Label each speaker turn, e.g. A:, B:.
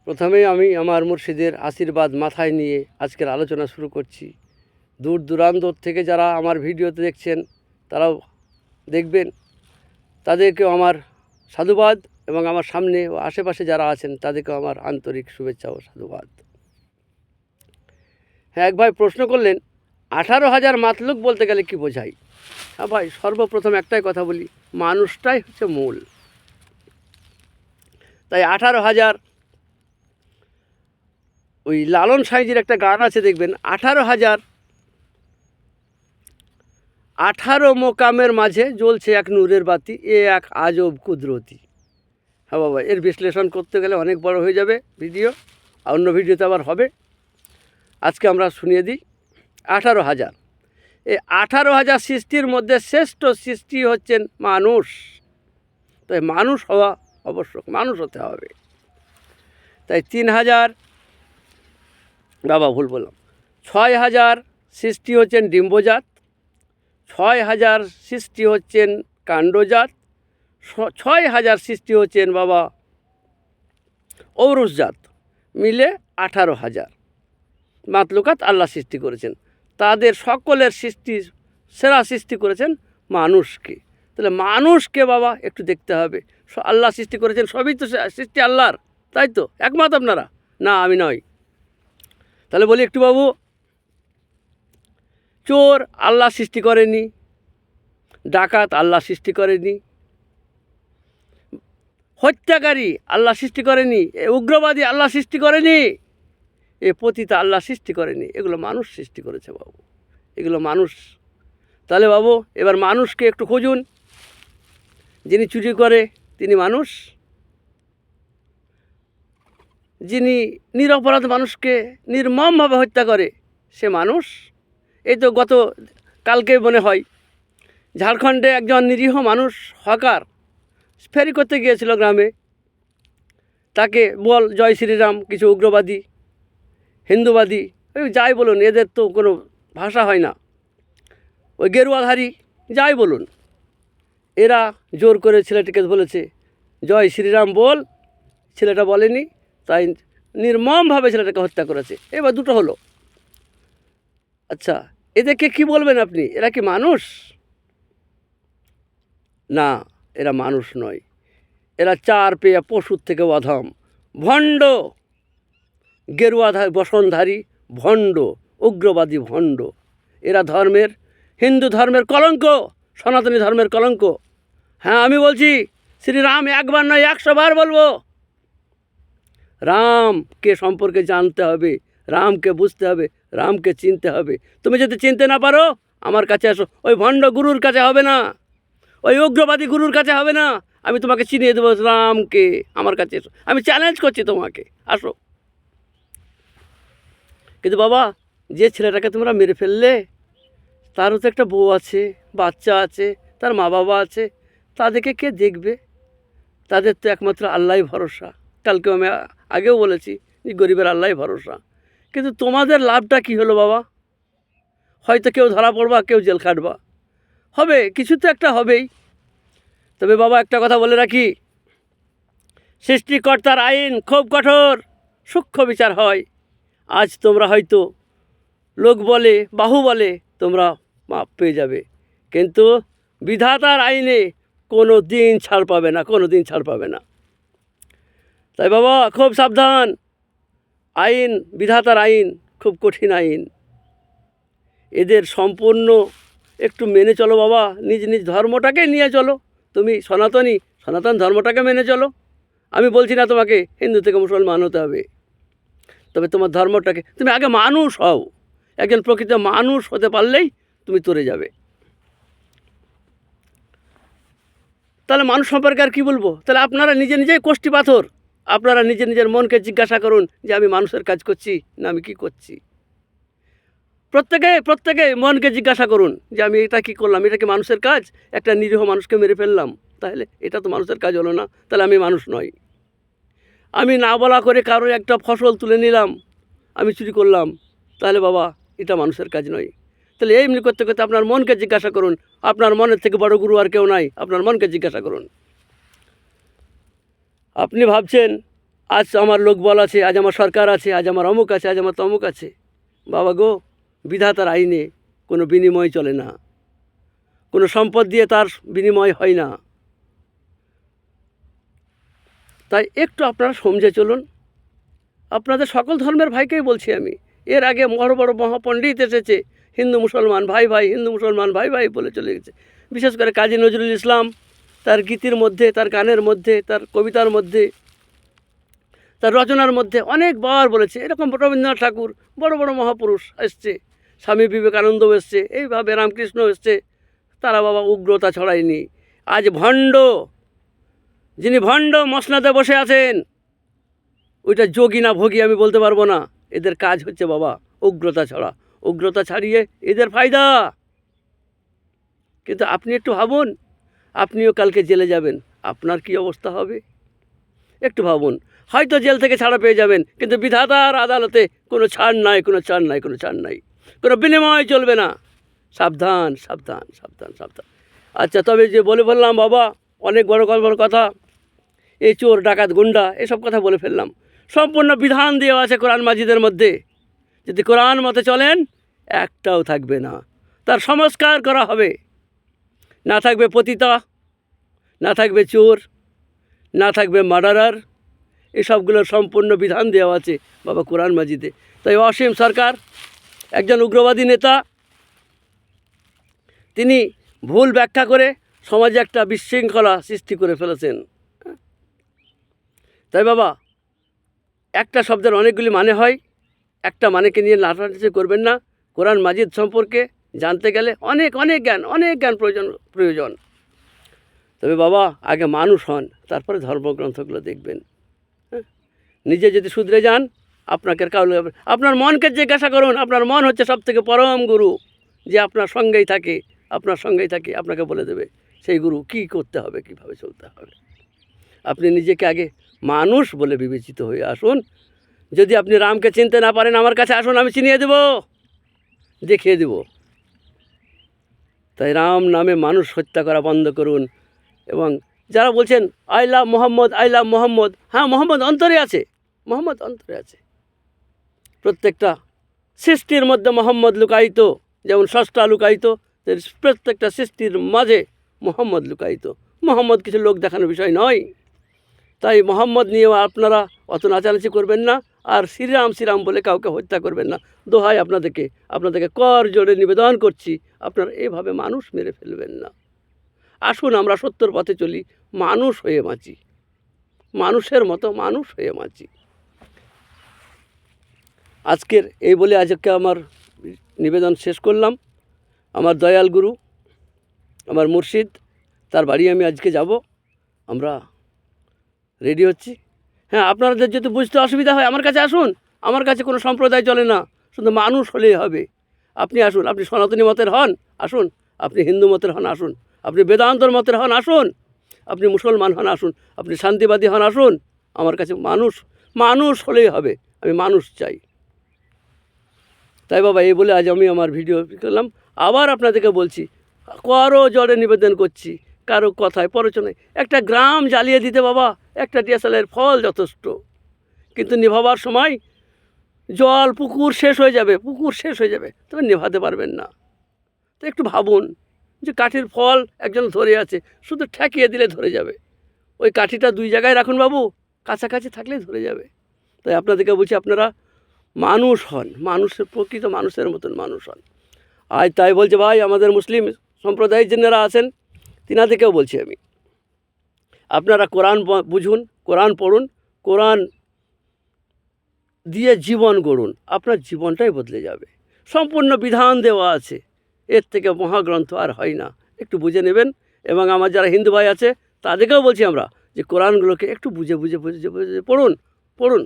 A: প্রথমেই আমি আমার মুর্শিদের আশীর্বাদ মাথায় নিয়ে আজকের আলোচনা শুরু করছি। দূর দূরান্ত থেকে যারা আমার ভিডিওতে দেখছেন তারাও দেখবেন, তাদেরকেও আমার সাধুবাদ, এবং আমার সামনে ও আশেপাশে যারা আছেন তাদেরকেও আমার আন্তরিক শুভেচ্ছা ও সাধুবাদ। হ্যাঁ, এক ভাই প্রশ্ন করলেন 18,000 মাতলুক বলতে গেলে কি বোঝায়? হ্যাঁ ভাই, সর্বপ্রথম একটাই কথা বলি, মানুষটাই হচ্ছে মূল। তাই 18,000, ওই লালন সাঁইজির একটা গান আছে দেখবেন, 18,000 18 মোকামের মাঝে জ্বলছে এক নূরের বাতি, এ এক আজব কুদরতি। হ্যাঁ বাবা, এর বিশ্লেষণ করতে গেলে অনেক বড় হয়ে যাবে ভিডিও, আর অন্য ভিডিওতে আবার হবে। আজকে আমরা শুনিয়ে দিই 18,000। এই 18,000 সৃষ্টির মধ্যে শ্রেষ্ঠ সৃষ্টি হচ্ছেন মানুষ। তাই মানুষ হওয়া আবশ্যক, মানুষ হতে হবে। তাই 3,000, বাবা ভুল বললাম, 6,000 সৃষ্টি হচ্ছেন ডিম্বজাত, 6,000 সৃষ্টি হচ্ছেন কাণ্ডজাত, 6,000 সৃষ্টি হচ্ছেন বাবা ঔরসজাত, মিলে 18,000 মাতলুকাত আল্লাহ সৃষ্টি করেছেন। তাদের সকলের সৃষ্টি সেরা সৃষ্টি করেছেন মানুষকে। তাহলে মানুষকে বাবা একটু দেখতে হবে। আল্লাহ সৃষ্টি করেছেন, সবই তো সৃষ্টি আল্লাহর, তাই তো? একমত আপনারা? না, আমি নয়। তাহলে বলি একটু বাবু, চোর আল্লাহ সৃষ্টি করেনি, ডাকাত আল্লাহ সৃষ্টি করেনি, হত্যাকারী আল্লাহ সৃষ্টি করেনি, উগ্রবাদী আল্লাহ সৃষ্টি করেনি, এ পতিতা আল্লাহ সৃষ্টি করেনি। এগুলো মানুষ সৃষ্টি করেছে বাবু, এগুলো মানুষ। তাহলে বাবু এবার মানুষকে একটু খুঁজুন। যিনি চুরি করে তিনি মানুষ, যিনি নিরপরাধ মানুষকে নির্মমভাবে হত্যা করে সে মানুষ। এই তো গত কালকে মনে হয় ঝাড়খণ্ডে একজন নিরীহ মানুষ হকার ফেরি করতে গিয়েছিল গ্রামে, তাকে বল জয় শ্রীরাম কিছু উগ্রবাদী হিন্দুবাদী, ওই যাই বলুন, এদের তো কোনো ভাষা হয় না, ওই গেরুয়াধারী যাই বলুন, এরা জোর করে ছেলেটিকে বলেছে জয় শ্রীরাম বল, ছেলেটা বলেনি, তাই নির্মমভাবে ছেলেটাকে হত্যা করেছে। এবার দুটো হলো। আচ্ছা, এদেরকে কি বলবেন আপনি? এরা কি মানুষ? না, এরা মানুষ নয়, এরা চার পেয়ে পশুর থেকে অধম, ভণ্ড, গেরুয়াধারী বসনধারী ভণ্ড, উগ্রবাদী ভণ্ড। এরা ধর্মের, হিন্দু ধর্মের কলঙ্ক, সনাতনী ধর্মের কলঙ্ক। হ্যাঁ, আমি বলছি শ্রীরাম একবার নয় 100 বার বলবো। রামকে সম্পর্কে জানতে হবে, রামকে বুঝতে হবে, রামকে চিনতে হবে। তুমি যদি চিনতে না পারো আমার কাছে আসো, ওই ভণ্ড গুরুর কাছে হবে না, ওই উগ্রবাদী গুরুর কাছে হবে না, আমি তোমাকে চিনিয়ে দেবো রামকে। আমার কাছে এসো, আমি চ্যালেঞ্জ করছি তোমাকে, আসো। কিন্তু বাবা, যে ছেলেটাকে তোমরা মেরে ফেললে তারও তো একটা বউ আছে, বাচ্চা আছে, তার মা বাবা আছে, তাদেরকে কে দেখবে? তাদের তো একমাত্র আল্লাহই ভরসা। কালকেও আমি আগেও বলেছি যে গরিবের আল্লাহই ভরসা। কিন্তু তোমাদের লাভটা কি হলো বাবা? হয়তো কেউ ধরা পড়বা, কেউ জেল খাটবা, হবে কিছু তো একটা হবেই। তবে বাবা একটা কথা বলে রাখি, সৃষ্টিকর্তার আইন খুব কঠোর, সূক্ষ্ম বিচার হয়। আজ তোমরা হয়তো লোক বলে বাহু বলে তোমরা মাপ পেয়ে যাবে, কিন্তু বিধাতার আইনে কোনো দিন ছাড় পাবে না, কোনো দিন ছাড় পাবে না। তাই বাবা খুব সাবধান, আইন, বিধাতার আইন খুব কঠিন আইন, এদের সম্পূর্ণ একটু মেনে চলো বাবা। নিজ নিজ ধর্মটাকে নিয়ে চলো, তুমি সনাতনী, সনাতন ধর্মটাকে মেনে চলো। আমি বলছি না তোমাকে হিন্দু থেকে মুসলমান হতে হবে, তবে তোমার ধর্মটাকে, তুমি আগে মানুষ হও। একজন প্রকৃত মানুষ হতে পারলেই তুমি তরে যাবে। তাহলে মানুষ সম্পর্কে আর কী বলবো? তাহলে আপনারা নিজে নিজেই কোষ্ঠী পাথর। আপনারা নিজে নিজের মনকে জিজ্ঞাসা করুন যে আমি মানুষের কাজ করছি না আমি কী করছি। প্রত্যেকে মনকে জিজ্ঞাসা করুন যে আমি এটা কী করলাম, এটা কি মানুষের কাজ? একটা নিরীহ মানুষকে মেরে ফেললাম, তাহলে এটা তো মানুষের কাজ হলো না, তাহলে আমি মানুষ নই। আমি না বলা করে কারোর একটা ফসল তুলে নিলাম, আমি চুরি করলাম, তাহলে বাবা এটা মানুষের কাজ নয়। তাহলে এমনি করতে করতে আপনার মনকে জিজ্ঞাসা করুন। আপনার মনের থেকে বড় গুরু আর কেউ নাই, আপনার মনকে জিজ্ঞাসা করুন। আপনি ভাবছেন আজ আমার লোকবল আছে, আজ আমার সরকার আছে, আজ আমার অমুক আছে, আজ আমার তমুক আছে। বাবা গো, বিধাতার আইনে কোনো বিনিময় চলে না, কোনো সম্পদ দিয়ে তার বিনিময় হয় না। তাই একটু আপনারা সমঝে চলুন। আপনাদের সকল ধর্মের ভাইকেই বলছি আমি। এর আগে বড় বড় মহাপণ্ডিত এসেছে, হিন্দু মুসলমান ভাই ভাই, হিন্দু মুসলমান ভাই ভাই বলে চলে গেছে। বিশেষ করে কাজী নজরুল ইসলাম তার গীতির মধ্যে, তার গানের মধ্যে, তার কবিতার মধ্যে, তার রচনার মধ্যে অনেকবার বলেছে। এরকম রবীন্দ্রনাথ ঠাকুর, বড় বড় মহাপুরুষ এসছে, স্বামী বিবেকানন্দও এসছে, এইভাবে রামকৃষ্ণ এসছে, তারা বাবা উগ্রতা ছড়ায়নি। আজ ভণ্ড, যিনি ভণ্ড মসনাদে বসে আছেন, ওইটা যোগী না ভোগী আমি বলতে পারবো না। এদের কাজ হচ্ছে বাবা উগ্রতা ছড়া, উগ্রতা ছাড়িয়ে এদের ফায়দা। কিন্তু আপনি একটু ভাবুন, আপনিও কালকে জেলে যাবেন, আপনার কি অবস্থা হবে? একটু ভাবুন। হয়তো জেল থেকে ছাড়া পেয়ে যাবেন, কিন্তু বিধাতার আদালতে কোনো ছাড় নাই, কোনো ছাড় নাই, কোনো ছাড় নাই, কোনো বিনিময় চলবে না। সাবধান সাবধান সাবধান সাবধান। আচ্ছা, তবে যে বলে ফেললাম বাবা, অনেক বড় বড় কথা, এই চোর ডাকাত গুন্ডা এসব কথা বলে ফেললাম। সম্পূর্ণ বিধান দেওয়া আছে কোরআন মাজিদের মধ্যে। যদি কোরআন মতে চলেন, একটাও থাকবে না, তার সংস্কার করা হবে। না থাকবে পতিতা, না থাকবে চোর, না থাকবে মার্ডারার, এসবগুলোর সম্পূর্ণ বিধান দেওয়া আছে বাবা কোরআন মাজিদে। তাই অসীম সরকার একজন উগ্রবাদী নেতা, তিনি ভুল ব্যাখ্যা করে সমাজে একটা বিশৃঙ্খলা সৃষ্টি করে ফেলেছেন। তাই বাবা, একটা শব্দের অনেকগুলি মানে হয়, একটা মানেকে নিয়ে নাটানাটি করবেন না। কোরআন মাজিদ সম্পর্কে জানতে গেলে অনেক অনেক জ্ঞান প্রয়োজন। তবে বাবা, আগে মানুষ হন, তারপরে ধর্মগ্রন্থগুলো দেখবেন। নিজে যদি শুধরে যান, আপনাকে কাউকে, আপনার মনকে জিজ্ঞাসা করুন। আপনার মন হচ্ছে সবথেকে পরম গুরু, যে আপনার সঙ্গেই থাকে, আপনার সঙ্গেই থাকে, আপনাকে বলে দেবে সেই গুরু কী করতে হবে, কীভাবে চলতে হবে। আপনি নিজেকে আগে মানুষ বলে বিবেচিত হয়ে আসুন। যদি আপনি রামকে চিনতে না পারেন, আমার কাছে আসুন, আমি চিনিয়ে দেব, দেখিয়ে দেব। তাই রাম নামে মানুষ হত্যা করা বন্ধ করুন। এবং যারা বলছেন I love Mohammad, I love Mohammad, হ্যাঁ, মোহাম্মদ অন্তরে আছে, মোহাম্মদ অন্তরে আছে। প্রত্যেকটা সৃষ্টির মধ্যে মোহাম্মদ লুকায়িত, যেমন স্রষ্টা লুকায়িত, প্রত্যেকটা সৃষ্টির মাঝে মোহাম্মদ লুকায়িত। মোহাম্মদ কিছু লোক দেখানোর বিষয় নয়। তাই মোহাম্মদ নিয়েও আপনারা অত নাচানাচি করবেন না, আর শ্রীরাম শ্রীরাম বলে কাউকে হত্যা করবেন না। দোহাই আপনাদেরকে কর জোরে নিবেদন করছি, আপনারা এভাবে মানুষ মেরে ফেলবেন না। আসুন আমরা সত্যর পথে চলি, মানুষ হয়ে বাঁচি, মানুষের মতো মানুষ হয়ে বাঁচি। আজকের এই বলে আজকে আমার নিবেদন শেষ করলাম। আমার দয়াল গুরু, আমার মুর্শিদ, তার বাড়ি আমি আজকে যাব। আমরা রেডি হচ্ছি। হ্যাঁ, আপনাদের যদি বুঝতে অসুবিধা হয়, আমার কাছে আসুন। আমার কাছে কোনো সম্প্রদায় চলে না, শুধু মানুষ হলেই হবে। আপনি আসুন, আপনি সনাতনী মতের হন, আসুন। আপনি হিন্দু মতের হন, আসুন। আপনি বেদান্তর মতের হন, আসুন। আপনি মুসলমান হন, আসুন। আপনি শান্তিবাদী হন, আসুন। আমার কাছে মানুষ হলেই হবে, আমি মানুষ চাই। তাই বাবা, এই বলে আজ আমি আমার ভিডিও করলাম। আবার আপনাদেরকে বলছি, কারো জোরে নিবেদন করছি, কারো কথায় প্ররোচনায় একটা গ্রাম জ্বালিয়ে দিতে বাবা, একটা ডিএসএলআর ফল যথেষ্ট। কিন্তু নিভাবার সময় জল, পুকুর শেষ হয়ে যাবে, তবে নেভাতে পারবেন না। তো একটু ভাবুন যে কাঠির ফল একজন ধরে আছে, শুধু ঠেকিয়ে দিলে ধরে যাবে। ওই কাঠিটা দুই জায়গায় রাখুন বাবু, কাছাকাছি থাকলেই ধরে যাবে। তাই আপনাদেরকে বলছি, আপনারা মানুষ হন, মানুষের প্রকৃত মানুষের মতন মানুষ হন। আজ তাই বলছে ভাই, আমাদের মুসলিম সম্প্রদায়ের যারা আছেন, তিনাদেরকেও বলছি আমি, আপনারা কোরআন বুঝুন, কোরআন পড়ুন, কোরআন দিয়ে জীবন গড়ুন, আপনার জীবনটাই বদলে যাবে। সম্পূর্ণ বিধান দেওয়া আছে, এর থেকে মহাগ্রন্থ আর হয় না। একটু বুঝে নেবেন। এবং আমার যারা হিন্দু ভাই আছে, তাদেরকেও বলছি আমরা, যে কোরআনগুলোকে একটু বুঝে পড়ুন।